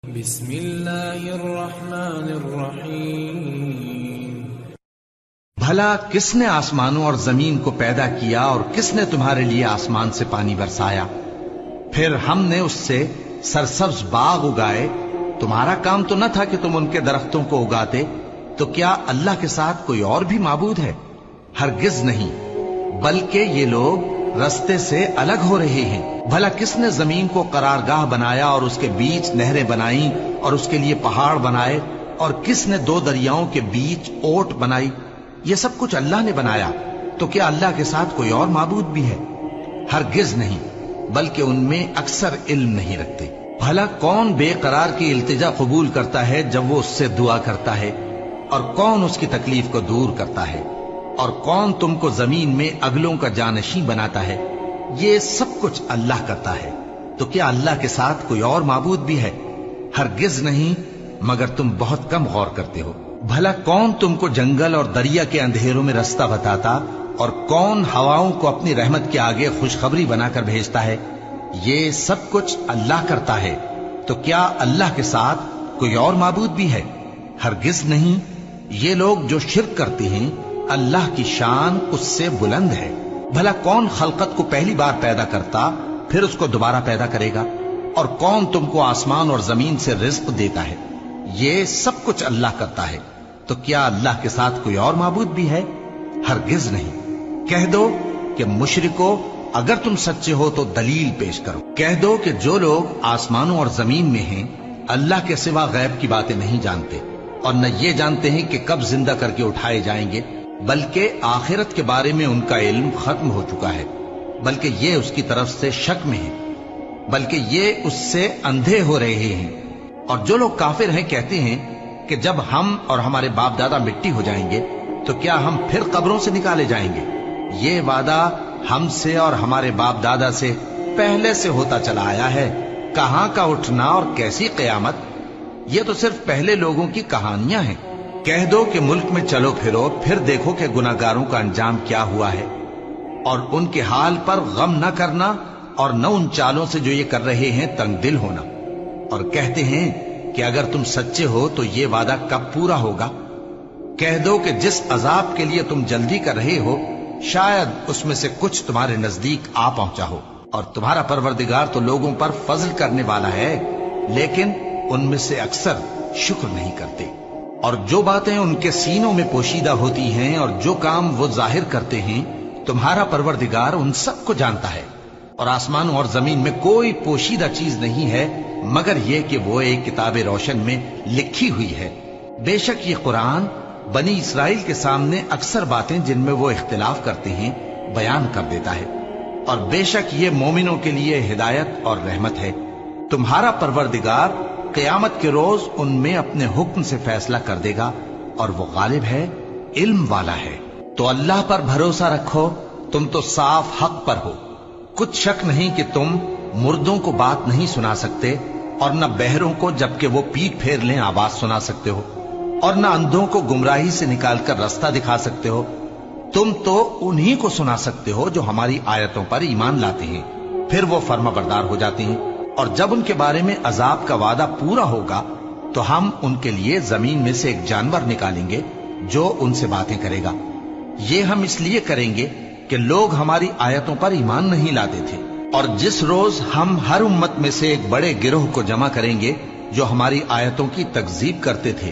بسم اللہ الرحمن الرحیم۔ بھلا کس نے آسمانوں اور زمین کو پیدا کیا اور کس نے تمہارے لیے آسمان سے پانی برسایا؟ پھر ہم نے اس سے سرسبز باغ اگائے۔ تمہارا کام تو نہ تھا کہ تم ان کے درختوں کو اگاتے؟ تو کیا اللہ کے ساتھ کوئی اور بھی معبود ہے؟ ہرگز نہیں، بلکہ یہ لوگ رستے سے الگ ہو رہے ہیں۔ بھلا کس نے زمین کو قرارگاہ بنایا اور اس کے بیچ نہریں بنائیں اور اس کے لیے پہاڑ بنائے، اور کس نے دو دریاؤں کے بیچ اوٹ بنائی؟ یہ سب کچھ اللہ نے بنایا۔ تو کیا اللہ کے ساتھ کوئی اور معبود بھی ہے؟ ہرگز نہیں، بلکہ ان میں اکثر علم نہیں رکھتے۔ بھلا کون بے قرار کی التجا قبول کرتا ہے جب وہ اس سے دعا کرتا ہے، اور کون اس کی تکلیف کو دور کرتا ہے، اور کون تم کو زمین میں اگلوں کا جانشین بناتا ہے؟ یہ سب کچھ اللہ کرتا ہے۔ تو کیا اللہ کے ساتھ کوئی اور معبود بھی ہے؟ ہرگز نہیں، مگر تم بہت کم غور کرتے ہو۔ بھلا کون تم کو جنگل اور دریا کے اندھیروں میں رستہ بتاتا، اور کون ہواؤں کو اپنی رحمت کے آگے خوشخبری بنا کر بھیجتا ہے؟ یہ سب کچھ اللہ کرتا ہے۔ تو کیا اللہ کے ساتھ کوئی اور معبود بھی ہے؟ ہرگز نہیں۔ یہ لوگ جو شرک کرتے ہیں، اللہ کی شان اس سے بلند ہے۔ بھلا کون خلقت کو پہلی بار پیدا کرتا پھر اس کو دوبارہ پیدا کرے گا؟ اور کون تم کو آسمان اور زمین سے رزق دیتا ہے؟ یہ سب کچھ اللہ کرتا ہے۔ تو کیا اللہ کے ساتھ کوئی اور معبود بھی ہے؟ ہرگز نہیں۔ کہہ دو کہ مشرکو، اگر تم سچے ہو تو دلیل پیش کرو۔ کہہ دو کہ جو لوگ آسمانوں اور زمین میں ہیں اللہ کے سوا غیب کی باتیں نہیں جانتے، اور نہ یہ جانتے ہیں کہ کب زندہ کر کے اٹھائے جائیں گے، بلکہ آخرت کے بارے میں ان کا علم ختم ہو چکا ہے، بلکہ یہ اس کی طرف سے شک میں ہے، بلکہ یہ اس سے اندھے ہو رہے ہیں۔ اور جو لوگ کافر ہیں کہتے ہیں کہ جب ہم اور ہمارے باپ دادا مٹی ہو جائیں گے تو کیا ہم پھر قبروں سے نکالے جائیں گے؟ یہ وعدہ ہم سے اور ہمارے باپ دادا سے پہلے سے ہوتا چلا آیا ہے۔ کہاں کا اٹھنا اور کیسی قیامت؟ یہ تو صرف پہلے لوگوں کی کہانیاں ہیں۔ کہہ دو کہ ملک میں چلو پھرو، پھر دیکھو کہ گناہگاروں کا انجام کیا ہوا ہے، اور ان کے حال پر غم نہ کرنا، اور نہ ان چالوں سے جو یہ کر رہے ہیں تنگ دل ہونا۔ اور کہتے ہیں کہ اگر تم سچے ہو تو یہ وعدہ کب پورا ہوگا؟ کہہ دو کہ جس عذاب کے لیے تم جلدی کر رہے ہو شاید اس میں سے کچھ تمہارے نزدیک آ پہنچا ہو، اور تمہارا پروردگار تو لوگوں پر فضل کرنے والا ہے، لیکن ان میں سے اکثر شکر نہیں کرتے۔ اور جو باتیں ان کے سینوں میں پوشیدہ ہوتی ہیں اور جو کام وہ ظاہر کرتے ہیں، تمہارا پروردگار ان سب کو جانتا ہے۔ اور آسمانوں اور زمین میں کوئی پوشیدہ چیز نہیں ہے مگر یہ کہ وہ ایک کتاب روشن میں لکھی ہوئی ہے۔ بے شک یہ قرآن بنی اسرائیل کے سامنے اکثر باتیں جن میں وہ اختلاف کرتے ہیں بیان کر دیتا ہے، اور بے شک یہ مومنوں کے لیے ہدایت اور رحمت ہے۔ تمہارا پروردگار قیامت کے روز ان میں اپنے حکم سے فیصلہ کر دے گا، اور وہ غالب ہے، علم والا ہے۔ تو اللہ پر بھروسہ رکھو، تم تو صاف حق پر ہو۔ کچھ شک نہیں کہ تم مردوں کو بات نہیں سنا سکتے، اور نہ بہروں کو جبکہ وہ پیٹ پھیر لیں آواز سنا سکتے ہو، اور نہ اندھوں کو گمراہی سے نکال کر رستہ دکھا سکتے ہو۔ تم تو انہی کو سنا سکتے ہو جو ہماری آیتوں پر ایمان لاتے ہیں، پھر وہ فرما بردار ہو جاتے ہیں، اور جب ان کے بارے میں عذاب کا وعدہ پورا ہوگا تو ہم ان کے لیے زمین میں سے ایک جانور نکالیں گے جو ان سے باتیں کرے گا۔ یہ ہم اس لیے کریں گے کہ لوگ ہماری آیتوں پر ایمان نہیں لاتے تھے۔ اور جس روز ہم ہر امت میں سے ایک بڑے گروہ کو جمع کریں گے جو ہماری آیتوں کی تکذیب کرتے تھے،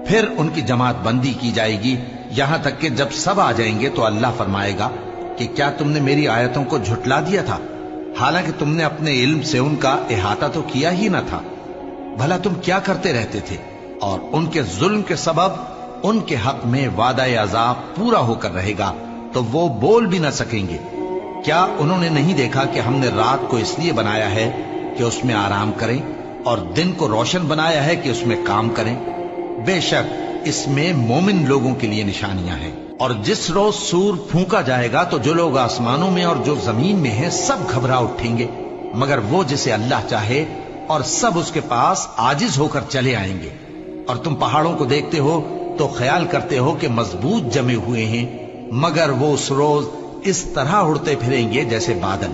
پھر ان کی جماعت بندی کی جائے گی، یہاں تک کہ جب سب آ جائیں گے تو اللہ فرمائے گا کہ کیا تم نے میری آیتوں کو جھٹلا دیا تھا، حالانکہ تم نے اپنے علم سے ان کا احاطہ تو کیا ہی نہ تھا؟ بھلا تم کیا کرتے رہتے تھے؟ اور ان کے ظلم کے سبب ان کے حق میں وعدہ عذاب پورا ہو کر رہے گا تو وہ بول بھی نہ سکیں گے۔ کیا انہوں نے نہیں دیکھا کہ ہم نے رات کو اس لیے بنایا ہے کہ اس میں آرام کریں، اور دن کو روشن بنایا ہے کہ اس میں کام کریں؟ بے شک اس میں مومن لوگوں کے لیے نشانیاں ہیں۔ اور جس روز سور پھونکا جائے گا تو جو لوگ آسمانوں میں اور جو زمین میں ہیں سب گھبرا اٹھیں گے، مگر وہ جسے اللہ چاہے، اور سب اس کے پاس عاجز ہو کر چلے آئیں گے۔ اور تم پہاڑوں کو دیکھتے ہو تو خیال کرتے ہو کہ مضبوط جمے ہوئے ہیں، مگر وہ اس روز اس طرح اڑتے پھریں گے جیسے بادل۔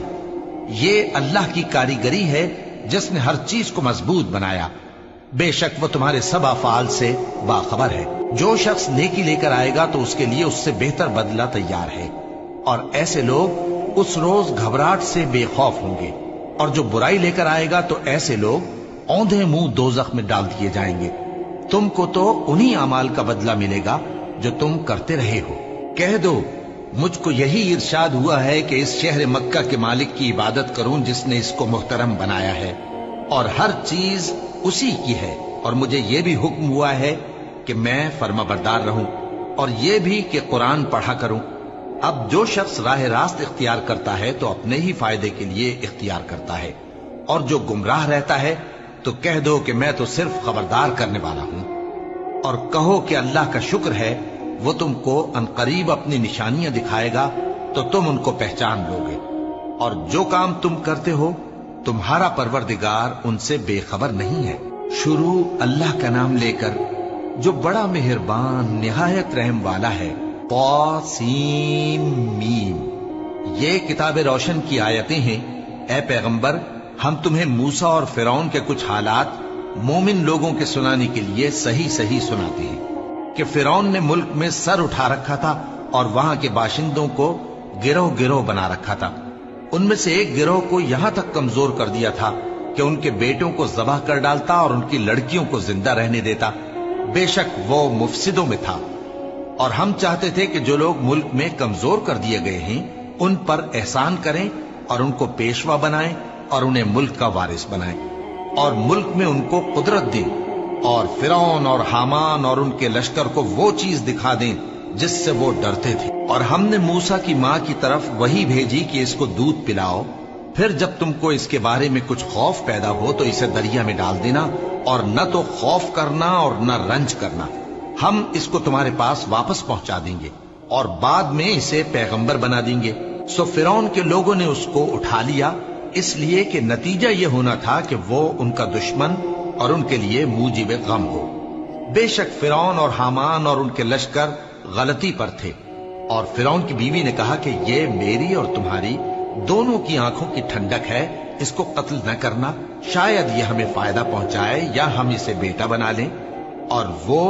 یہ اللہ کی کاریگری ہے جس نے ہر چیز کو مضبوط بنایا۔ بے شک وہ تمہارے سب افعال سے باخبر ہے۔ جو شخص نیکی لے کر آئے گا تو اس کے لیے اس سے بہتر بدلہ تیار ہے، اور ایسے لوگ اس روز گھبراہٹ سے بے خوف ہوں گے، اور جو برائی لے کر آئے گا تو ایسے لوگ اوندھے منہ دوزخ میں ڈال دیے جائیں گے۔ تم کو تو انہی اعمال کا بدلہ ملے گا جو تم کرتے رہے ہو۔ کہہ دو مجھ کو یہی ارشاد ہوا ہے کہ اس شہر مکہ کے مالک کی عبادت کروں جس نے اس کو محترم بنایا ہے، اور ہر چیز اسی کی ہے، اور مجھے یہ بھی حکم ہوا ہے کہ میں فرما بردار رہوں، اور یہ بھی کہ قرآن پڑھا کروں۔ اب جو شخص راہ راست اختیار کرتا ہے تو اپنے ہی فائدے کے لیے اختیار کرتا ہے، اور جو گمراہ رہتا ہے تو کہہ دو کہ میں تو صرف خبردار کرنے والا ہوں۔ اور کہو کہ اللہ کا شکر ہے وہ تم کو عنقریب اپنی نشانیاں دکھائے گا تو تم ان کو پہچان لو گے، اور جو کام تم کرتے ہو تمہارا پروردگار ان سے بے خبر نہیں ہے۔ شروع اللہ کا نام لے کر جو بڑا مہربان نہایت رحم والا ہے۔ طاسیم میم، یہ کتاب روشن کی آیتیں ہیں۔ اے پیغمبر، ہم تمہیں موسیٰ اور فرعون کے کچھ حالات مومن لوگوں کے سنانے کے لیے صحیح صحیح سناتے ہیں کہ فرعون نے ملک میں سر اٹھا رکھا تھا اور وہاں کے باشندوں کو گروہ گروہ بنا رکھا تھا۔ ان میں سے ایک گروہ کو یہاں تک کمزور کر دیا تھا کہ ان کے بیٹوں کو ذبح کر ڈالتا اور ان کی لڑکیوں کو زندہ رہنے دیتا۔ بے شک وہ مفسدوں میں تھا، اور ہم چاہتے تھے کہ جو لوگ ملک میں کمزور کر دیے گئے ہیں ان پر احسان کریں اور ان کو پیشوا بنائیں اور انہیں ملک کا وارث بنائیں، اور ملک میں ان کو قدرت دیں، اور فرعون اور حامان اور ان کے لشکر کو وہ چیز دکھا دیں جس سے وہ ڈرتے تھے۔ اور ہم نے موسیٰ کی ماں کی طرف وحی بھیجی کہ اس کو دودھ پلاؤ، پھر جب تم کو اس کے بارے میں کچھ خوف پیدا ہو تو اسے دریا میں ڈال دینا، اور نہ تو خوف کرنا اور نہ رنج کرنا، ہم اس کو تمہارے پاس واپس پہنچا دیں گے اور بعد میں اسے پیغمبر بنا دیں گے۔ سو فرعون کے لوگوں نے اس کو اٹھا لیا، اس لیے کہ نتیجہ یہ ہونا تھا کہ وہ ان کا دشمن اور ان کے لیے موجب غم ہو۔ بے شک فرعون اور حامان اور ان کے لشکر غلطی پر تھے، اور فرعون کی بیوی نے کہا کہ یہ میری اور تمہاری دونوں کی آنکھوں کی ٹھنڈک ہے، اس کو قتل نہ کرنا، شاید یہ ہمیں فائدہ پہنچائے یا ہم اسے بیٹا بنا لیں، اور وہ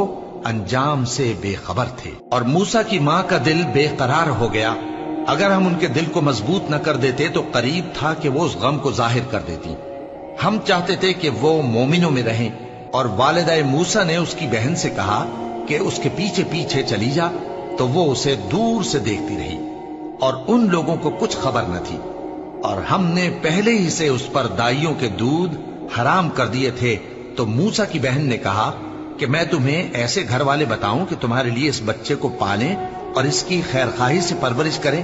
انجام سے بے خبر تھے۔ اور موسیٰ کی ماں کا دل بے قرار ہو گیا، اگر ہم ان کے دل کو مضبوط نہ کر دیتے تو قریب تھا کہ وہ اس غم کو ظاہر کر دیتی۔ ہم چاہتے تھے کہ وہ مومنوں میں رہیں، اور والدہ موسیٰ نے اس کی بہن سے کہا کہ اس کے پیچھے پیچھے چلی جا، تو وہ اسے دور سے دیکھتی رہی، اور ان لوگوں کو کچھ خبر نہ تھی، اور ہم نے پہلے ہی سے اس پر دائیوں کے دودھ حرام کر دیے تھے۔ تو موسیٰ کی بہن نے کہا کہ میں تمہیں ایسے گھر والے بتاؤں کہ تمہارے لیے اس بچے کو پالیں اور اس کی خیر خواہی سے پرورش کریں۔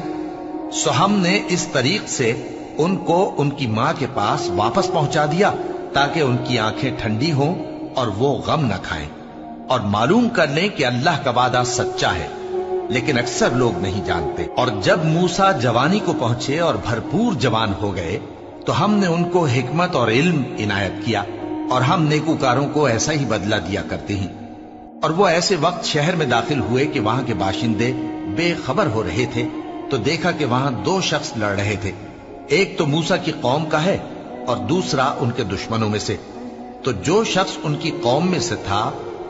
سو ہم نے اس طریق سے ان کو ان کی ماں کے پاس واپس پہنچا دیا تاکہ ان کی آنکھیں ٹھنڈی ہوں اور وہ غم نہ کھائیں، اور معلوم کر لیں کہ اللہ کا وعدہ سچا ہے، لیکن اکثر لوگ نہیں جانتے۔ اور جب موسیٰ جوانی کو پہنچے اور بھرپور جوان ہو گئے تو ہم نے ان کو حکمت اور علم عنایت کیا، اور ہم نیکوکاروں کو ایسا ہی بدلہ دیا کرتے ہیں۔ اور وہ ایسے وقت شہر میں داخل ہوئے کہ وہاں کے باشندے بے خبر ہو رہے تھے، تو دیکھا کہ وہاں دو شخص لڑ رہے تھے، ایک تو موسیٰ کی قوم کا ہے اور دوسرا ان کے دشمنوں میں سے۔ تو جو شخص ان کی قوم میں سے تھا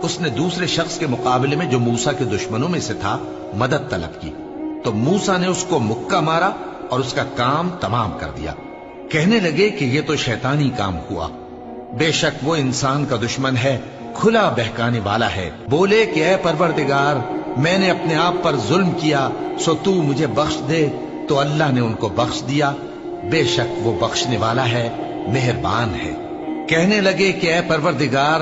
اس نے دوسرے شخص کے مقابلے میں جو موسیٰ کے دشمنوں میں سے تھا مدد طلب کی، تو موسیٰ نے اس کو مکہ مارا اور اس کا کام تمام کر دیا۔ کہنے لگے کہ یہ تو شیطانی کام ہوا، بے شک وہ انسان کا دشمن ہے، کھلا بہکانے والا ہے۔ بولے کہ اے پروردگار، میں نے اپنے آپ پر ظلم کیا، سو تو مجھے بخش دے، تو اللہ نے ان کو بخش دیا، بے شک وہ بخشنے والا ہے، مہربان ہے۔ کہنے لگے کہ اے پروردگار،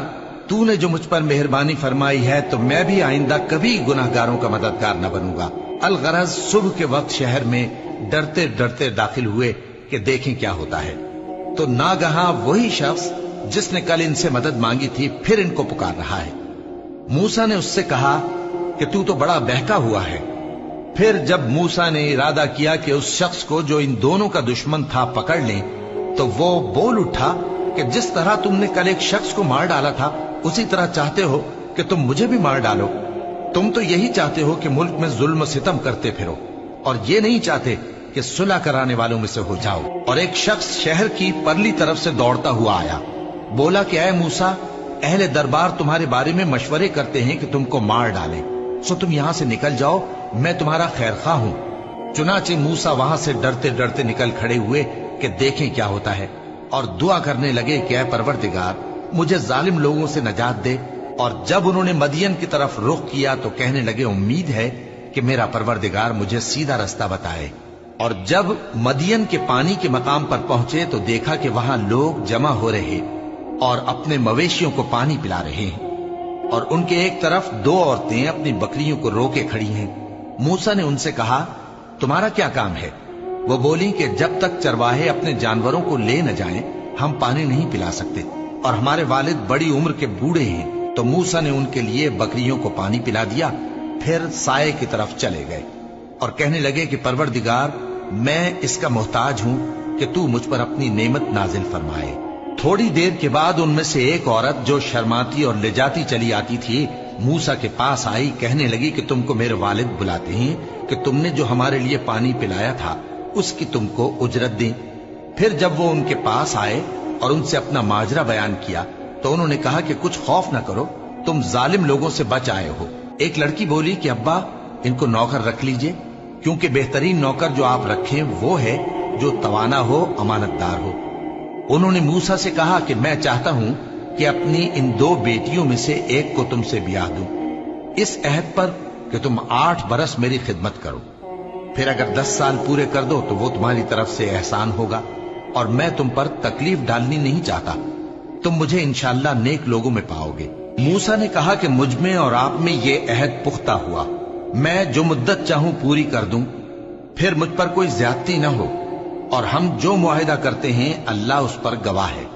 تو نے جو مجھ پر مہربانی فرمائی ہے تو میں بھی آئندہ کبھی گناہ گاروں کا مددگار نہ بنوں گا۔ الغرض صبح کے وقت شہر میں ڈرتے ڈرتے داخل ہوئے کہ دیکھیں کیا ہوتا ہے، تو ناگہاں وہی شخص جس نے کل ان سے مدد مانگی تھی پھر ان کو پکار رہا ہے۔ موسیٰ نے اس سے کہا کہ تو بڑا بہکا ہوا ہے۔ پھر جب موسیٰ نے ارادہ کیا کہ اس شخص کو جو ان دونوں کا دشمن تھا پکڑ لیں، تو وہ بول اٹھا کہ جس طرح تم نے کل ایک شخص کو مار ڈالا تھا اسی طرح چاہتے ہو کہ تم مجھے بھی مار ڈالو۔ تم تو یہی چاہتے ہو کہ ملک میں ظلم و ستم کرتے پھرو، اور یہ نہیں چاہتے کہ صلح کرانے والوں میں سے ہو جاؤ۔ اور ایک شخص شہر کی پرلی طرف سے دوڑتا ہوا آیا، بولا کہ اے موسیٰ، अहले दरबार तुम्हारे बारे में मशवरे करते हैं कि तुमको मार डालें, सो तुम यहां से निकल जाओ, मैं तुम्हारा खैरख्वाह हूं। चुनाचे मूसा वहां से डरते डरते निकल खड़े हुए कि देखें क्या होता है, और दुआ करने लगे कि ऐ परवरदिगार, मुझे जालिम लोगों से नजात दे। और जब उन्होंने मदियन की तरफ रुख किया तो कहने लगे, उम्मीद है कि मेरा परवरदिगार मुझे सीधा रास्ता बताए। और जब मदियन के पानी के मकाम पर पहुंचे तो देखा कि वहां लोग जमा हो रहे और अपने मवेशियों को पानी पिला रहे हैं, और उनके एक तरफ दो औरतें अपनी बकरियों को रोके खड़ी हैं। मूसा ने उनसे कहा, तुम्हारा क्या काम है? वो बोली कि जब तक चरवाहे अपने जानवरों को ले न जाएं, हम पानी नहीं पिला सकते, और हमारे वालिद बड़ी उम्र के बूढ़े हैं। तो मूसा ने उनके लिए बकरियों को पानी पिला दिया, फिर साये की तरफ चले गए और कहने लगे कि परवरदिगार, मैं इसका मोहताज हूं कि तू मुझ पर अपनी नेमत नाजिल फरमाए। थोड़ी देर के बाद उनमें से एक औरत जो शर्माती और ले जाती चली आती थी, मूसा के पास आई, कहने लगी कि तुमको मेरे वालिद बुलाते हैं कि तुमने जो हमारे लिए पानी पिलाया था उसकी तुमको उजरत दें। फिर जब वो उनके पास आए और उनसे अपना माजरा बयान किया तो उन्होंने कहा कि कुछ खौफ न करो, तुम जालिम लोगों से बच आए हो। एक लड़की बोली कि अब्बा, इनको नौकर रख लीजिए, क्योंकि बेहतरीन नौकर जो आप रखें वो है जो तवाना हो, अमानतदार हो। उन्होंने मूसा से कहा कि मैं चाहता हूं कि अपनी इन दो बेटियों में से एक को तुमसे ब्याह दूं, इस अहद पर कि तुम 8 बरस मेरी खिदमत करो। फिर अगर 10 साल पूरे कर दो तो वो तुम्हारी तरफ से एहसान होगा, और मैं तुम पर तकलीफ डालनी नहीं चाहता। तुम मुझे इंशाअल्लाह नेक लोगों में पाओगे। मूसा ने कहा कि मुझ में और आप में ये अहद पुख्ता हुआ, मैं जो मुद्दत चाहूं पूरी कर दूं, फिर मुझ पर कोई ज्यादती न हो, और हम जो मुआहिदा करते हैं अल्लाह उस पर गवाह है।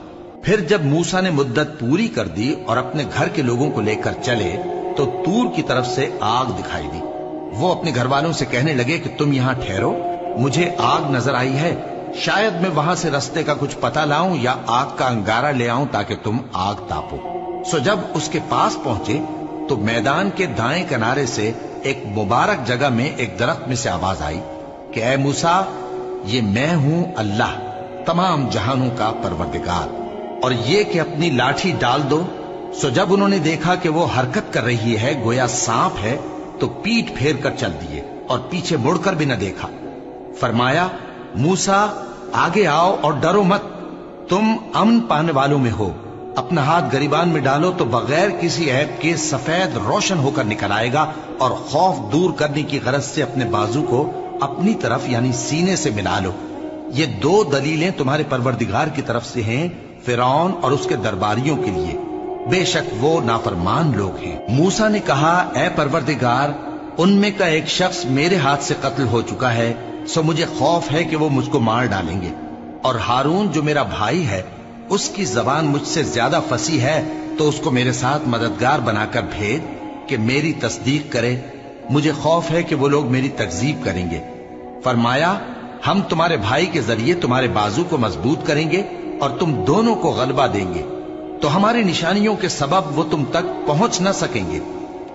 फिर जब मूसा ने मुद्दत पूरी कर दी और अपने घर के लोगों को लेकर चले तो तूर की तरफ से आग दिखाई दी। वो अपने घर वालों से कहने लगे कि तुम यहां ठहरो, मुझे आग नजर आई है, शायद मैं वहां से रास्ते का कुछ पता लाऊं या आग का अंगारा ले आऊं ताकि तुम आग तापो। सो जब उसके पास पहुंचे तो मैदान के दाएं किनारे से एक मुबारक जगह में एक दरख्त में से आवाज आई कि ऐ मूसा, ये मैं हूं अल्लाह, तमाम जहानों का परवरदिगार, और ये कि अपनी लाठी डाल दो। सो जब उन्होंने देखा कि वो हरकत कर रही है गोया सांप है, तो पीठ फेर कर चल दिए और पीछे मुड़कर भी न देखा। फरमाया, मूसा आगे आओ और डरो मत, तुम अमन पाने वालों में हो। अपना हाथ गरीबान में डालो तो बगैर किसी ऐब के सफेद रोशन होकर निकल आएगा, और खौफ दूर करने की गरज से अपने बाजू को अपनी तरफ यानी सीने से मिला लो। ये 2 दलीलें तुम्हारे परवरदिगार की तरफ से हैं फिरौन और उसके दरबारियों के लिए, बेशक वो नाफरमान लोग हैं। मूसा ने कहा, ऐ परवरदिगार, उनमें का एक शख्स मेरे हाथ से कत्ल हो चुका है, सो मुझे खौफ है कि वो मुझको मार डालेंगे, और हारून जो मेरा भाई है उसकी जबान मुझसे ज्यादा फसी है, तो उसको मेरे साथ मददगार बनाकर भेज कि मेरी तस्दीक करे। मुझे खौफ है कि वो लोग मेरी तकजीब करेंगे। फरमाया, हम तुम्हारे भाई के जरिए तुम्हारे बाजू को मजबूत करेंगे और तुम दोनों को गलबा देंगे, तो हमारी निशानियों के सबब वो तुम तक पहुंच न सकेंगे।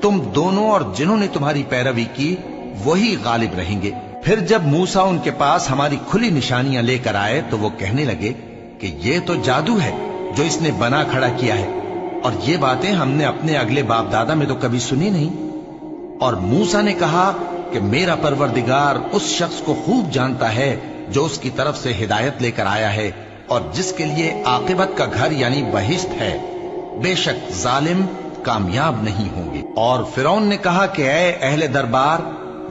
तुम दोनों और जिन्होंने तुम्हारी पैरवी की वही गालिब रहेंगे। फिर जब मूसा उनके पास हमारी खुली निशानियां लेकर आए तो वो कहने लगे कि ये तो जादू है जो इसने बना खड़ा किया है, और ये बातें हमने अपने अगले बाप दादा में तो कभी सुनी नहीं। और मूसा ने कहा कि मेरा परवरदिगार उस शख्स को खूब जानता है जो उसकी तरफ से हिदायत लेकर आया है और जिसके लिए आकिबत का घर यानी बहिश्त है, बेशक जालिम कामयाब नहीं होंगे। और फिरौन ने कहा कि ऐ अहले दरबार,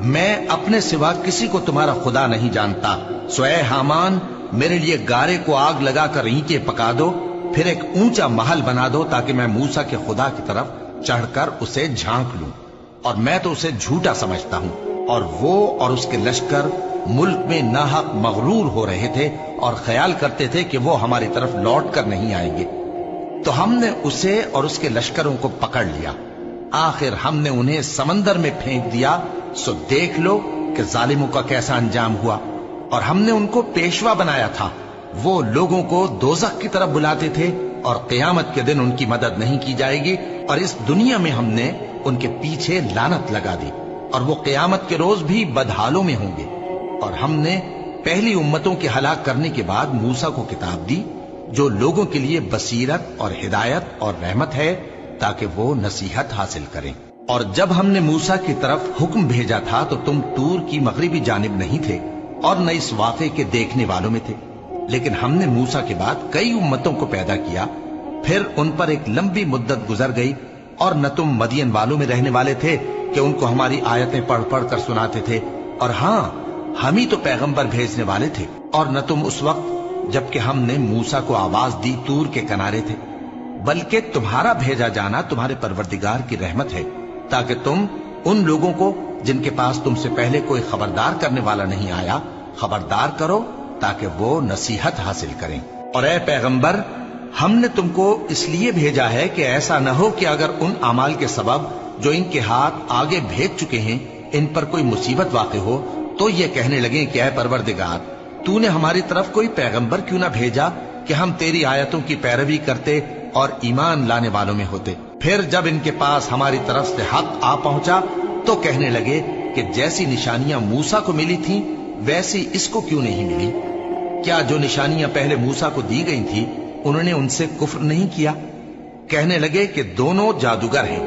मैं अपने सिवा किसी को तुम्हारा खुदा नहीं जानता, सो ऐ हामान, मेरे लिए गारे को आग लगाकर ईंटें पका दो, फिर एक ऊंचा महल बना दो ताकि मैं मूसा के खुदा की तरफ चढ़कर उसे झांक लूं। और मैं तो उसे झूठा समझता हूं, और वो और उसके लश्कर मुल्क में नाहक मगरूर हो रहे थे और ख्याल करते थे कि वो हमारी तरफ लौट कर नहीं आएंगे। तो हमने उसे और उसके लश्करों को पकड़ लिया, आखिर हमने उन्हें समंदर में फेंक दिया। सो देख लो कि जालिमों का कैसा अंजाम हुआ। और हमने उनको पेशवा बनाया था, वो लोगों को दोज़ख की तरफ बुलाते थे, और क़यामत के दिन उनकी मदद नहीं की जाएगी, और इस दुनिया में हमने उनके पीछे लानत लगा दी, और वो क़यामत के रोज भी बदहालों में होंगे। और हमने पहली उम्मतों के हलाक करने के बाद मूसा को किताब दी جو لوگوں کے لیے بصیرت اور ہدایت اور رحمت ہے تاکہ وہ نصیحت حاصل کریں۔ اور جب ہم نے موسیٰ کی طرف حکم بھیجا تھا تو تم طور کی مغربی جانب نہیں تھے اور نہ اس واقعے کے دیکھنے والوں میں تھے، لیکن ہم نے موسیٰ کے بعد کئی امتوں کو پیدا کیا، پھر ان پر ایک لمبی مدت گزر گئی، اور نہ تم مدین والوں میں رہنے والے تھے کہ ان کو ہماری آیتیں پڑھ پڑھ کر سناتے تھے، اور ہاں ہم ہی تو پیغمبر بھیجنے والے تھے، اور نہ تم اس وقت جبکہ ہم نے موسیٰ کو آواز دی طور کے کنارے تھے، بلکہ تمہارا بھیجا جانا تمہارے پروردگار کی رحمت ہے تاکہ تم ان لوگوں کو جن کے پاس تم سے پہلے کوئی خبردار کرنے والا نہیں آیا خبردار کرو تاکہ وہ نصیحت حاصل کریں۔ اور اے پیغمبر، ہم نے تم کو اس لیے بھیجا ہے کہ ایسا نہ ہو کہ اگر ان اعمال کے سبب جو ان کے ہاتھ آگے بھیج چکے ہیں ان پر کوئی مصیبت واقع ہو تو یہ کہنے لگیں کہ اے پروردگار، تو نے ہماری طرف کوئی پیغمبر کیوں نہ بھیجا کہ ہم تیری آیتوں کی پیروی کرتے اور ایمان لانے والوں میں ہوتے۔ پھر جب ان کے پاس ہماری طرف سے حق آ پہنچا تو کہنے لگے کہ جیسی نشانیاں موسیٰ کو ملی تھیں ویسی اس کو کیوں نہیں ملی؟ کیا جو نشانیاں پہلے موسیٰ کو دی گئی تھی انہوں نے ان سے کفر نہیں کیا؟ کہنے لگے کہ دونوں جادوگر ہیں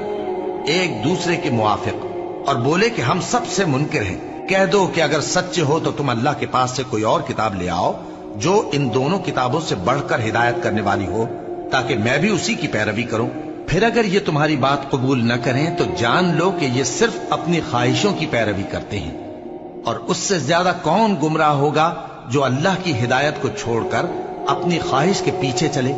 ایک دوسرے کے موافق، اور بولے کہ ہم سب سے منکر ہیں۔ کہہ دو کہ اگر سچے ہو تو تم اللہ کے پاس سے کوئی اور کتاب لے آؤ جو ان دونوں کتابوں سے بڑھ کر ہدایت کرنے والی ہو تاکہ میں بھی اسی کی پیروی کروں۔ پھر اگر یہ تمہاری بات قبول نہ کریں تو جان لو کہ یہ صرف اپنی خواہشوں کی پیروی کرتے ہیں، اور اس سے زیادہ کون گمراہ ہوگا جو اللہ کی ہدایت کو چھوڑ کر اپنی خواہش کے پیچھے چلے۔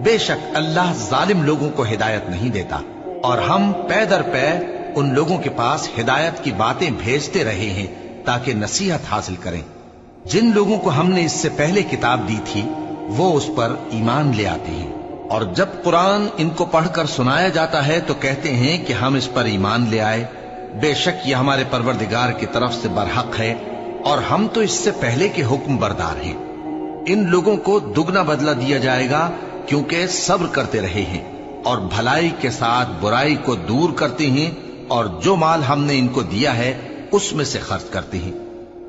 بے شک اللہ ظالم لوگوں کو ہدایت نہیں دیتا، اور ہم پے در پے ان لوگوں کے پاس ہدایت کی باتیں بھیجتے رہے ہیں تاکہ نصیحت حاصل کریں۔ جن لوگوں کو ہم نے اس سے پہلے کتاب دی تھی وہ اس پر ایمان لے آتے ہیں، اور جب قرآن ان کو پڑھ کر سنایا جاتا ہے تو کہتے ہیں کہ ہم اس پر ایمان لے آئے، بے شک یہ ہمارے پروردگار کی طرف سے برحق ہے اور ہم تو اس سے پہلے کے حکم بردار ہیں۔ ان لوگوں کو دگنا بدلہ دیا جائے گا کیونکہ صبر کرتے رہے ہیں اور بھلائی کے ساتھ برائی کو دور کرتے ہیں، اور جو مال ہم نے ان کو دیا ہے اس میں سے خرچ کرتے ہیں،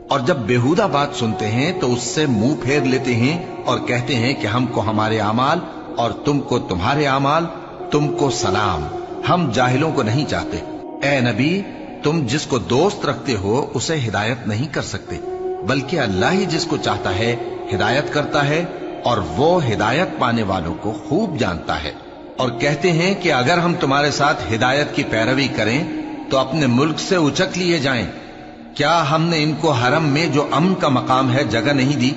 اور جب بیہودہ بات سنتے ہیں تو اس سے منہ پھیر لیتے ہیں اور کہتے ہیں کہ ہم کو ہمارے اعمال اور تم کو تمہارے اعمال، تم کو سلام، ہم جاہلوں کو نہیں چاہتے۔ اے نبی، تم جس کو دوست رکھتے ہو اسے ہدایت نہیں کر سکتے، بلکہ اللہ ہی جس کو چاہتا ہے ہدایت کرتا ہے، اور وہ ہدایت پانے والوں کو خوب جانتا ہے۔ اور کہتے ہیں کہ اگر ہم تمہارے ساتھ ہدایت کی پیروی کریں تو اپنے ملک سے اچک لیے جائیں۔ کیا ہم نے ان کو حرم میں جو امن کا مقام ہے جگہ نہیں دی،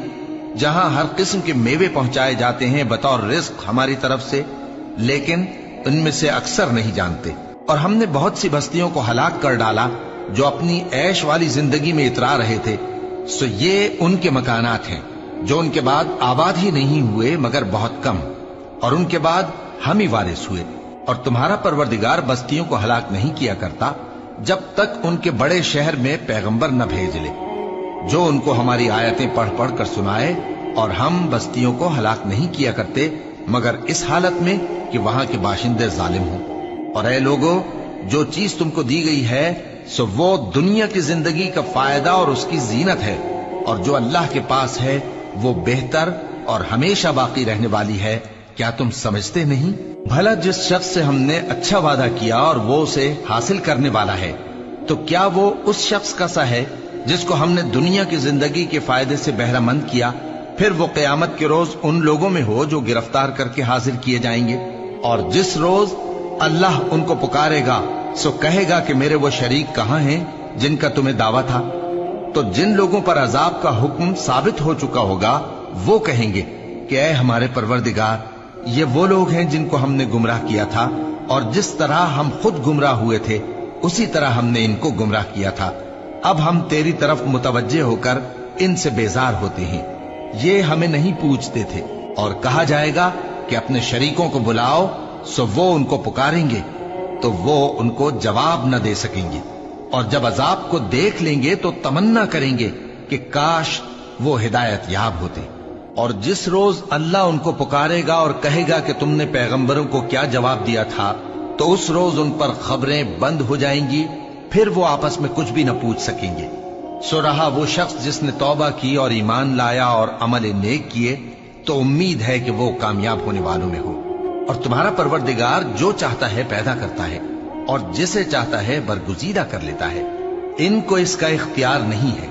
جہاں ہر قسم کے میوے پہنچائے جاتے ہیں بطور رزق ہماری طرف سے؟ لیکن ان میں سے اکثر نہیں جانتے۔ اور ہم نے بہت سی بستیوں کو ہلاک کر ڈالا جو اپنی عیش والی زندگی میں اترا رہے تھے، سو یہ ان کے مکانات ہیں جو ان کے بعد آباد ہی نہیں ہوئے مگر بہت کم، اور ان کے بعد ہم ہی وارث ہوئے۔ اور تمہارا پروردگار بستیوں کو ہلاک نہیں کیا کرتا جب تک ان کے بڑے شہر میں پیغمبر نہ بھیج لے جو ان کو ہماری آیتیں پڑھ پڑھ کر سنائے، اور ہم بستیوں کو ہلاک نہیں کیا کرتے مگر اس حالت میں کہ وہاں کے باشندے ظالم ہوں۔ اور اے لوگو، جو چیز تم کو دی گئی ہے سو وہ دنیا کی زندگی کا فائدہ اور اس کی زینت ہے، اور جو اللہ کے پاس ہے وہ بہتر اور ہمیشہ باقی رہنے والی ہے۔ کیا تم سمجھتے نہیں؟ بھلا جس شخص سے ہم نے اچھا وعدہ کیا اور وہ اسے حاصل کرنے والا ہے تو کیا وہ اس شخص کا سا ہے جس کو ہم نے دنیا کی زندگی کے فائدے سے بہرہ مند کیا، پھر وہ قیامت کے روز ان لوگوں میں ہو جو گرفتار کر کے حاضر کیے جائیں گے؟ اور جس روز اللہ ان کو پکارے گا سو کہے گا کہ میرے وہ شریک کہاں ہیں جن کا تمہیں دعویٰ تھا؟ تو جن لوگوں پر عذاب کا حکم ثابت ہو چکا ہوگا وہ کہیں گے کہ اے ہمارے پروردگار، یہ وہ لوگ ہیں جن کو ہم نے گمراہ کیا تھا، اور جس طرح ہم خود گمراہ ہوئے تھے اسی طرح ہم نے ان کو گمراہ کیا تھا۔ اب ہم تیری طرف متوجہ ہو کر ان سے بیزار ہوتے ہیں، یہ ہمیں نہیں پوچھتے تھے۔ اور کہا جائے گا کہ اپنے شریکوں کو بلاؤ، سو وہ ان کو پکاریں گے تو وہ ان کو جواب نہ دے سکیں گے، اور جب عذاب کو دیکھ لیں گے تو تمنا کریں گے کہ کاش وہ ہدایت یاب ہوتے۔ اور جس روز اللہ ان کو پکارے گا اور کہے گا کہ تم نے پیغمبروں کو کیا جواب دیا تھا، تو اس روز ان پر خبریں بند ہو جائیں گی، پھر وہ آپس میں کچھ بھی نہ پوچھ سکیں گے۔ سو رہا وہ شخص جس نے توبہ کی اور ایمان لایا اور عمل نیک کیے तो उम्मीद है कि वो कामयाब होने वालों में हो। और तुम्हारा परवरदिगार जो चाहता है पैदा करता है और जिसे चाहता है बरगुजीदा कर लेता है। इनको इसका इख्तियार नहीं है।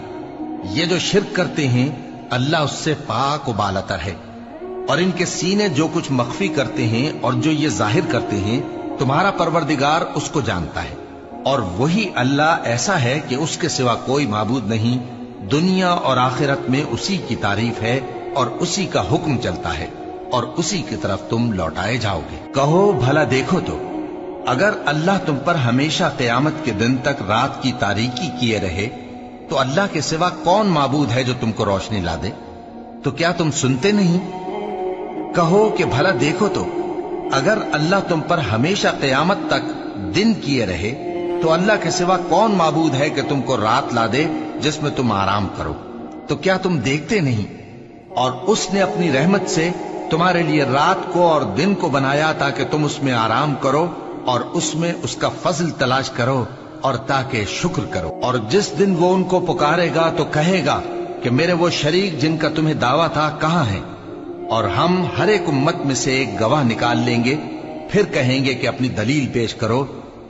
ये जो शिर्क करते हैं अल्लाह उससे पाक व बालातर है। और इनके सीने जो कुछ मख्फी करते हैं और जो ये जाहिर करते हैं तुम्हारा परवरदिगार उसको जानता है। और वही अल्लाह ऐसा है कि उसके सिवा कोई माबूद नहीं। दुनिया और आखिरत में उसी की तारीफ है और उसी का हुक्म चलता है और उसी की तरफ तुम लौटाए जाओगे। कहो भला देखो तो, अगर अल्लाह तुम पर हमेशा क़यामत के दिन तक रात की तारीकी किए रहे तो अल्लाह के सिवा कौन माबूद है जो तुमको रोशनी ला दे? तो क्या तुम सुनते नहीं? कहो कि भला देखो तो, अगर अल्लाह तुम पर हमेशा क़यामत तक दिन किए रहे तो अल्लाह के सिवा कौन माबूद है कि तुमको रात ला दे जिसमें तुम आराम करो? तो क्या तुम देखते नहीं? और उसने अपनी रहमत से तुम्हारे लिए रात को और दिन को बनाया ताकि तुम उसमें आराम करो और उसमें उसका फजल तलाश करो और ताकि शुक्र करो। और जिस दिन वो उनको पुकारेगा तो कहेगा कि मेरे वो शरीक जिनका तुम्हें दावा था कहाँ हैं? और हम हर एक उम्मत में से एक गवाह निकाल लेंगे। फिर कहेंगे कि अपनी दलील पेश करो,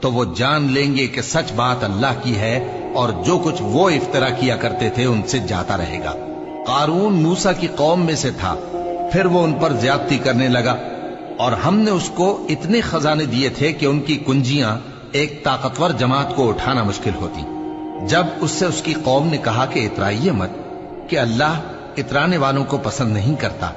तो वो जान लेंगे कि सच बात अल्लाह की है और जो कुछ वो इफ्तरा किया करते थे उनसे जाता रहेगा। कारून मूसा की कौम में से था, फिर वो उन पर ज्यादती करने लगा और हमने उसको इतने खजाने दिए थे कि उनकी कुंजियां एक ताकतवर जमात को उठाना मुश्किल होती। जब उससे उसकी कौम ने कहा कि इतराइए मत, कि अल्लाह इतराने वालों को पसंद नहीं करता,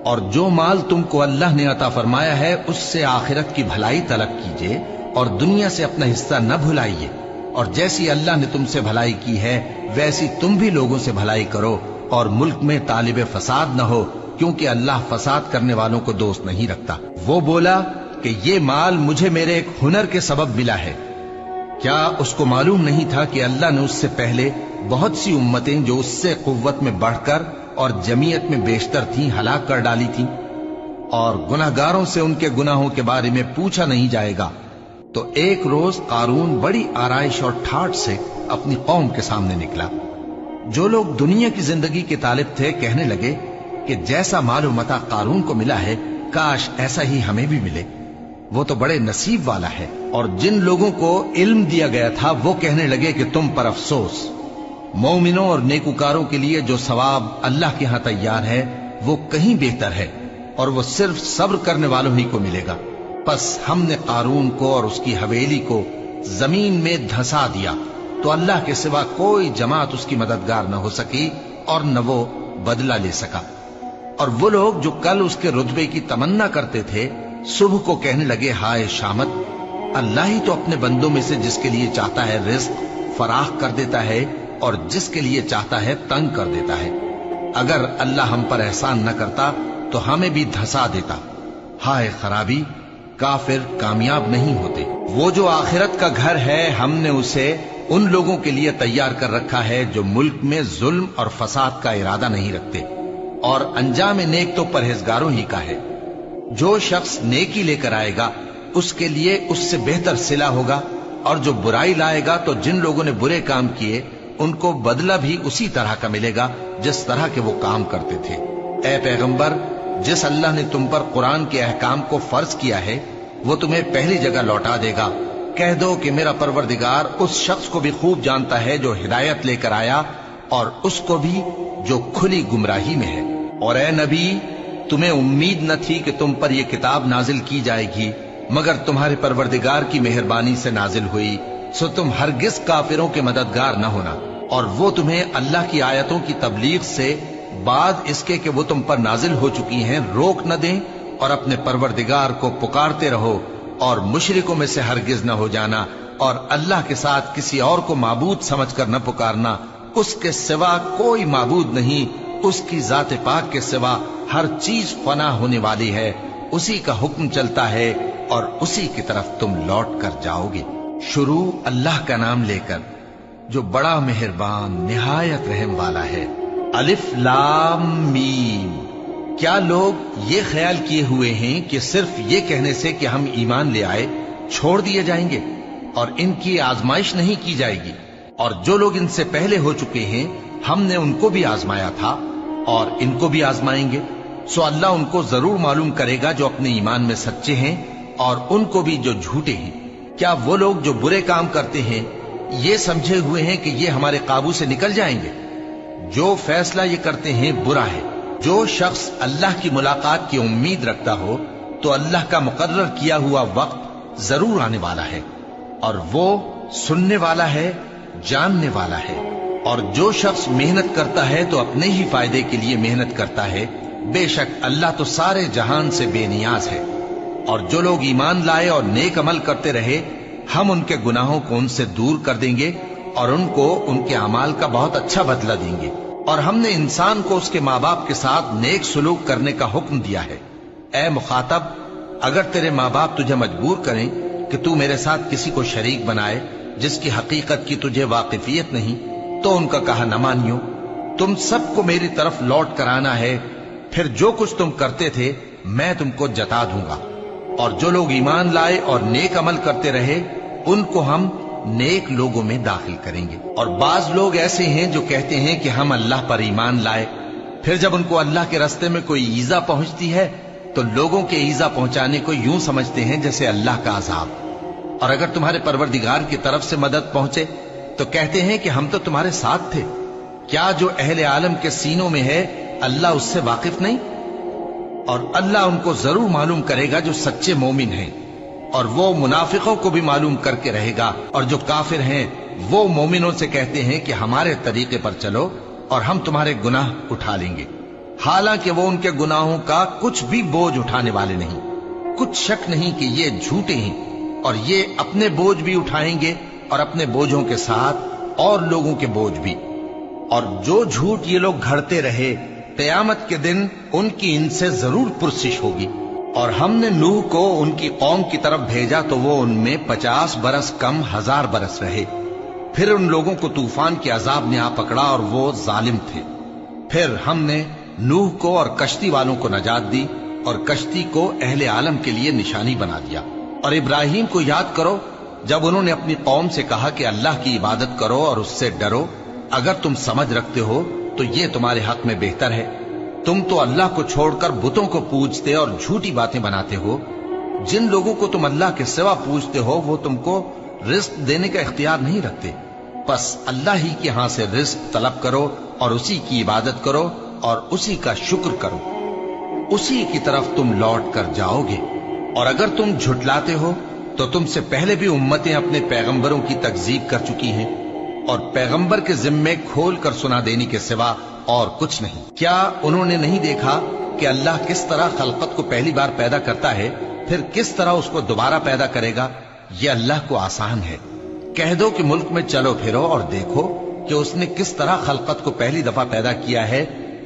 और जो माल तुमको अल्लाह ने अता फरमाया है उससे आखिरत की भलाई तलब कीजिए और दुनिया से अपना हिस्सा न भुलाइए। और जैसी अल्लाह ने तुमसे भलाई की है वैसी तुम भी लोगों से भलाई करो और मुल्क में तालिब फसाद न हो, क्योंकि अल्लाह फसाद करने वालों को दोस्त नहीं रखता। वो बोला कि ये माल मुझे मेरे एक हुनर के सबब मिला है। क्या उसको मालूम नहीं था कि अल्लाह ने उससे पहले बहुत सी उम्मतें जो उससे कुव्वत में बढ़कर और जमीयत में बेशतर थीं हलाक कर डाली थीं, और गुनाहगारों से उनके गुनाहों के बारे में पूछा नहीं जाएगा। तो एक रोज कारून बड़ी आराइश और ठाठ से अपनी कौम के सामने निकला। जो लोग दुनिया की जिंदगी के तालिब थे कहने लगे कि जैसा मालूम मता कारून को मिला है काश ऐसा ही हमें भी मिले, वो तो बड़े नसीब वाला है। और जिन लोगों को इल्म दिया गया था वो कहने लगे कि तुम पर अफसोस, मोमिनों और नेकुकारों के लिए जो सवाब अल्लाह के यहां तैयार है वो कहीं बेहतर है और वो सिर्फ सब्र करने वालों ही को मिलेगा। बस हमने कारून को और उसकी हवेली को जमीन में धंसा दिया तो अल्लाह के सिवा कोई जमात उसकी मददगार न हो सकी और न वो बदला ले सका। और वो लोग जो कल उसके रुतबे की तमन्ना करते थे सुबह को कहने लगे हाय शामत, अल्लाह ही तो अपने बंदों में से जिसके लिए चाहता है रिज्क फराख कर देता है और जिसके लिए चाहता है तंग कर देता है। अगर अल्लाह हम पर एहसान न करता तो हमें भी धंसा देता। हाय खराबी, काफिर कामयाब नहीं होते। वो जो आखिरत का घर है हमने उसे उन लोगों के लिए तैयार कर रखा है जो मुल्क में जुल्म और फसाद का इरादा नहीं रखते, और अंजाम नेक तो परहेजगारों ही का है। जो शख्स नेकी लेकर आएगा उसके लिए उससे बेहतर सिला होगा, और जो बुराई लाएगा तो जिन लोगों ने बुरे काम किए उनको बदला भी उसी तरह का मिलेगा जिस तरह के वो काम करते थे। ए पैगंबर, जिस अल्लाह ने तुम पर कुरान के अहकाम को फर्ज किया है वो तुम्हें पहली जगह लौटा देगा। कह दो कि मेरा परवरदिगार उस शख्स को भी खूब जानता है जो हिदायत लेकर आया और उसको भी जो खुली गुमराही में है। और ए नबी, तुम्हें उम्मीद न थी कि तुम पर यह किताब नाजिल की जाएगी मगर तुम्हारे परवरदिगार की मेहरबानी से नाजिल हुई, सो तुम हरगिज काफिरों के मददगार न होना। और वो तुम्हें अल्लाह की आयतों की तबलीग से बाद इसके कि वो तुम पर नाजिल हो चुकी हैं रोक न दें, और अपने परवरदिगार को पुकारते रहो और मुशरिकों में से हरगिज न हो जाना, और अल्लाह के साथ किसी और को माबूद समझकर न पुकारना। उसके सिवा कोई माबूद नहीं, उसकी जात पाक के सिवा हर चीज फना होने वाली है, उसी का हुक्म चलता है और उसी की तरफ तुम लौट कर जाओगे। शुरू अल्लाह का नाम लेकर जो बड़ा मेहरबान निहायत रहम वाला है। अलिफ लाम मीम। क्या लोग ये ख्याल किए हुए हैं कि सिर्फ ये कहने से कि हम ईमान ले आए छोड़ दिए जाएंगे और इनकी आजमाइश नहीं की जाएगी? और जो लोग इनसे पहले हो चुके हैं हमने उनको भी आजमाया था और इनको भी आजमाएंगे। सो अल्लाह उनको जरूर मालूम करेगा जो अपने ईमान में सच्चे हैं और उनको भी जो झूठे हैं। क्या वो लोग जो बुरे काम करते हैं ये समझे हुए हैं कि ये हमारे काबू से निकल जाएंगे? जो फैसला ये करते हैं बुरा है। जो शख्स अल्लाह की मुलाकात की उम्मीद रखता हो तो अल्लाह का मुकर्रर किया हुआ वक्त जरूर आने वाला है और वो सुनने वाला है, जानने वाला है। और जो शख्स मेहनत करता है तो अपने ही फायदे के लिए मेहनत करता है। बेशक अल्लाह तो सारे जहान से बेनियाज है। और जो लोग ईमान लाए और नेक अमल करते रहे हम उनके गुनाहों को उनसे दूर कर देंगे और उनको उनके अमाल का बहुत अच्छा बदला देंगे। और हमने इंसान को उसके माँ बाप के साथ नेक सुलूक करने का हुक्म दिया है। ए मुखातब, अगर तेरे माँ बाप तुझे मजबूर करें कि तू मेरे साथ किसी को शरीक बनाए जिसकी हकीकत की तुझे वाकिफियत नहीं, तो उनका कहा न मानियो। तुम सबको मेरी तरफ लौट कर आना है, फिर जो कुछ तुम करते थे मैं तुमको जता दूंगा। और जो लोग ईमान लाए और नेक अमल करते रहे उनको हम नेक लोगों में दाखिल करेंगे। और बाज लोग ऐसे हैं जो कहते हैं कि हम अल्लाह पर ईमान लाए, फिर जब उनको अल्लाह के रास्ते में कोई ईजा पहुंचती है तो लोगों के ईजा पहुंचाने को यूं समझते हैं जैसे अल्लाह का अजाब। और अगर तुम्हारे परवरदिगार की तरफ से मदद पहुंचे तो कहते हैं कि हम तो तुम्हारे साथ थे। क्या जो अहले आलम के सीनों में है अल्लाह उससे वाकिफ नहीं? और अल्लाह उनको जरूर मालूम करेगा जो सच्चे मोमिन हैं, और वो मुनाफिकों को भी मालूम करके रहेगा। और जो काफिर हैं वो मोमिनों से कहते हैं कि हमारे तरीके पर चलो और हम तुम्हारे गुनाह उठा लेंगे, हालांकि वो उनके गुनाहों का कुछ भी बोझ उठाने वाले नहीं। कुछ शक नहीं कि ये झूठे हैं और ये अपने बोझ भी उठाएंगे और अपने बोझों के साथ और लोगों के बोझ भी। और जो झूठ ये लोग घड़ते रहे क़यामत के दिन उनकी इनसे जरूर पुरसिश होगी। और हमने नूह को उनकी कौम की तरफ भेजा तो वो उनमें 50 बरस कम 1000 बरस रहे। फिर उन लोगों को तूफान के अजाब ने आ पकड़ा और वो जालिम थे। फिर हमने नूह को और कश्ती वालों को नजात दी और कश्ती को अहले आलम के लिए निशानी बना दिया। और इब्राहिम को याद करो जब उन्होंने अपनी कौम से कहा कि अल्लाह की इबादत करो और उससे डरो, अगर तुम समझ रखते हो तो ये तुम्हारे हक में बेहतर है। तुम तो अल्लाह को छोड़कर बुतों को पूजते और झूठी बातें बनाते हो। जिन लोगों को तुम अल्लाह के सिवा पूजते हो वो तुमको रिस्क देने का इख्तियार नहीं रखते। बस अल्लाह ही के यहां से रिस्क तलब करो और उसी की इबादत करो और उसी का शुक्र करो, उसी की तरफ तुम लौट कर जाओगे। और अगर तुम झुटलाते हो तो तुमसे पहले भी उम्मतें अपने पैगंबरों की तकजीब कर चुकी हैं और पैगंबर के जिम्मे खोल कर सुना देने के सिवा और कुछ नहीं। क्या उन्होंने नहीं देखा कि अल्लाह किस तरह खलकत को पहली बार पैदा करता है फिर किस तरह उसको दोबारा पैदा करेगा? यह अल्लाह को आसान है। कह दो कि मुल्क में चलो फिरो और देखो कि उसने किस तरह खलकत को पहली दफा पैदा किया है,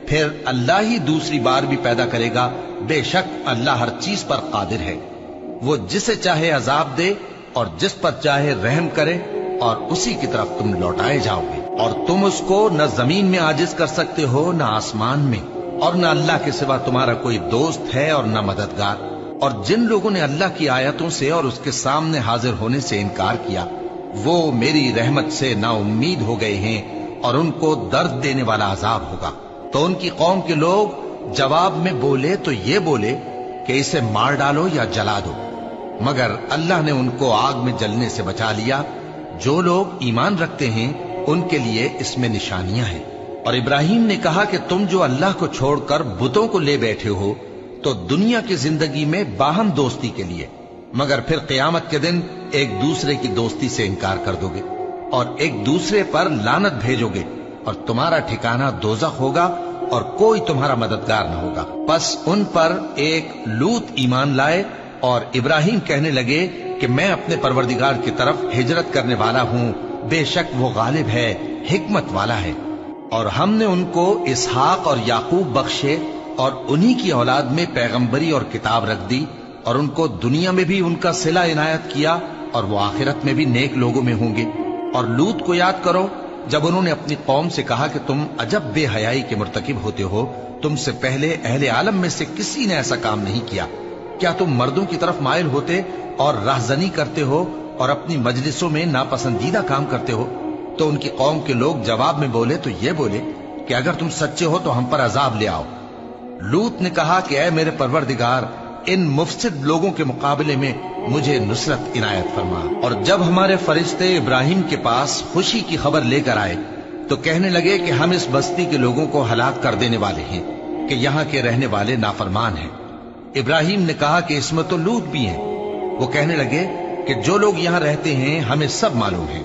फिर अल्लाह ही दूसरी बार भी पैदा करेगा। बेशक अल्लाह हर चीज पर कादिर है। वो जिसे चाहे अजाब दे और जिस पर चाहे रहम करे और उसी की तरफ तुम लौटाए जाओगे। और तुम उसको न जमीन में आजिज कर सकते हो न आसमान में, और न अल्लाह के सिवा तुम्हारा कोई दोस्त है और न मददगार। और जिन लोगों ने अल्लाह की आयतों से और उसके सामने हाजिर होने से इनकार किया वो मेरी रहमत से नाउम्मीद हो गए हैं और उनको दर्द देने वाला अजाब होगा। तो उनकी कौम के लोग जवाब में बोले तो ये बोले कि इसे मार डालो या जला दो, मगर अल्लाह ने उनको आग में जलने से बचा लिया। जो लोग ईमान रखते हैं उनके लिए इसमें निशानियां हैं। और इब्राहिम ने कहा कि तुम जो अल्लाह को छोड़कर बुतों को ले बैठे हो तो दुनिया की जिंदगी में बाहम दोस्ती के लिए, मगर फिर क़यामत के दिन एक दूसरे की दोस्ती से इनकार कर दोगे और एक दूसरे पर लानत भेजोगे और तुम्हारा ठिकाना दोज़ख होगा और कोई तुम्हारा मददगार न होगा। बस उन पर एक लूत ईमान लाए और इब्राहिम कहने लगे कि मैं अपने परवरदिगार की तरफ हिजरत करने वाला हूं, बेशक वो गालिब है, हिकमत वाला है। और हमने उनको इसहाक और याकूब बख्शे और उन्हीं की औलाद में पैगंबरी और किताब रख दी और उनको दुनिया में भी उनका सिला इनायत किया और वो आखिरत में भी नेक लोगों में होंगे। और लूत को याद करो जब उन्होंने अपनी कौम से कहा कि तुम अजब बेहयाई के मुर्तकिब होते हो, तुमसे पहले अहले आलम में से किसी ने ऐसा काम नहीं किया। क्या तुम मर्दों की तरफ माइल होते और राहजनी करते हो और अपनी मजलिसों में नापसंदीदा काम करते हो? तो उनकी कौम के लोग जवाब में बोले तो ये बोले कि अगर तुम सच्चे हो तो हम पर अजाब ले आओ। लूत ने कहा कि ऐ मेरे परवरदिगार, इन मुफसिद लोगों के मुकाबले में मुझे नुसरत इनायत फरमा। और जब हमारे फरिश्ते इब्राहिम के पास खुशी की खबर लेकर आए तो कहने लगे कि हम इस बस्ती के लोगों को हलाक कर देने वाले हैं कि यहाँ के रहने वाले नाफरमान हैं। इब्राहिम ने कहा कि इसमें तो लूत भी हैं। वो कहने लगे कि जो लोग यहाँ रहते हैं हमें सब मालूम है,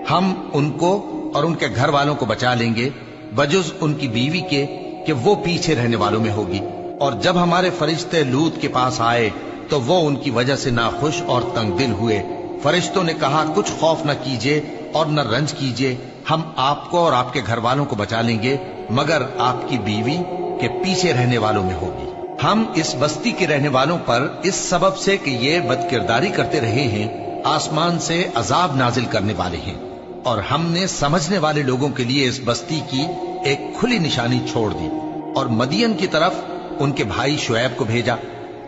हम उनको और उनके घर वालों को बचा लेंगे बजुज उनकी बीवी के कि वो पीछे रहने वालों में होगी। और जब हमारे फरिश्ते लूत के पास आए तो वो उनकी वजह से नाखुश और तंगदिल हुए। फरिश्तों ने कहा, कुछ खौफ न कीजिए और न रंज कीजिए, हम आपको और आपके घर वालों को बचा लेंगे मगर आपकी बीवी के पीछे रहने वालों में होगी। हम इस बस्ती के रहने वालों पर इस सबब से कि ये बदकिरदारी करते रहे हैं आसमान से अजाब नाजिल करने वाले हैं। और हमने समझने वाले लोगों के लिए इस बस्ती की एक खुली निशानी छोड़ दी। और मदियन की तरफ उनके भाई शुएब को भेजा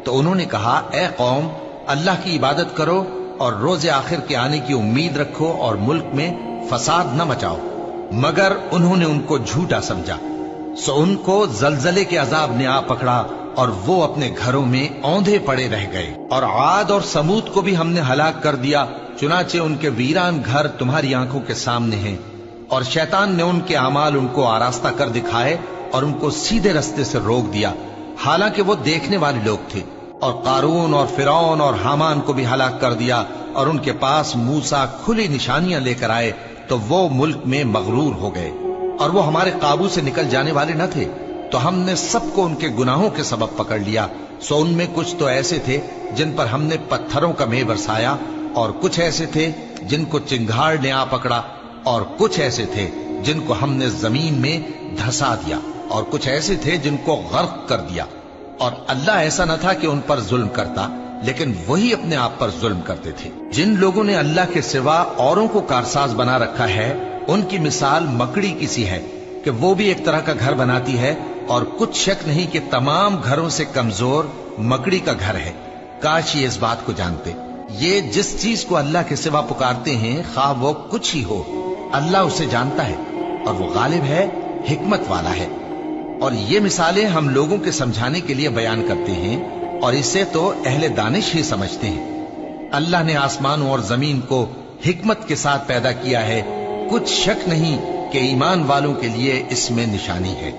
तो उन्होंने कहा, ए कौम, अल्लाह की इबादत करो और रोजे आखिर के आने की उम्मीद रखो और मुल्क में फसाद न मचाओ। मगर उन्होंने उनको झूठा समझा, सो उनको जलजले के अजाब ने आ पकड़ा और वो अपने घरों में औंधे पड़े रह गए। और आद और समूद को भी हमने हलाक कर दिया, चुनाचे उनके वीरान घर तुम्हारी आंखों के सामने हैं। और शैतान ने उनके अमाल उनको आरास्ता कर दिखाए और उनको सीधे रास्ते से रोक दिया, हालांकि वो देखने वाले लोग थे। और कारून और फिरौन और हामान को भी हलाक कर दिया। और उनके पास मूसा खुली निशानियां लेकर आए तो वो मुल्क में मगरूर हो गए और वो हमारे काबू से निकल जाने वाले न थे। तो हमने सबको उनके गुनाहों के सबब पकड़ लिया। सो उनमें कुछ तो ऐसे थे जिन पर हमने पत्थरों का मेह बरसाया, और कुछ ऐसे थे जिनको चिंगार ने आ पकड़ा, और कुछ ऐसे थे जिनको हमने जमीन में धंसा दिया, और कुछ ऐसे थे जिनको गर्क कर दिया। और अल्लाह ऐसा न था कि उन पर जुल्म करता, लेकिन वही अपने आप पर जुल्म करते थे। जिन लोगों ने अल्लाह के सिवा औरों को कारसाज बना रखा है, उनकी मिसाल मकड़ी की सी है कि वो भी एक तरह का घर बनाती है, और कुछ शक नहीं कि तमाम घरों से कमजोर मकड़ी का घर है। काश ये इस बात को जानते। ये जिस चीज को अल्लाह के सिवा पुकारते हैं, खा वो कुछ ही हो, अल्लाह उसे जानता है और वो गालिब है, हिकमत वाला है। और ये मिसालें हम लोगों के समझाने के लिए बयान करते हैं, और इसे तो अहले दानिश ही समझते हैं। अल्लाह ने आसमानों और जमीन को हिकमत के साथ पैदा किया है, कुछ शक नहीं कि ईमान वालों के लिए इसमें निशानी है।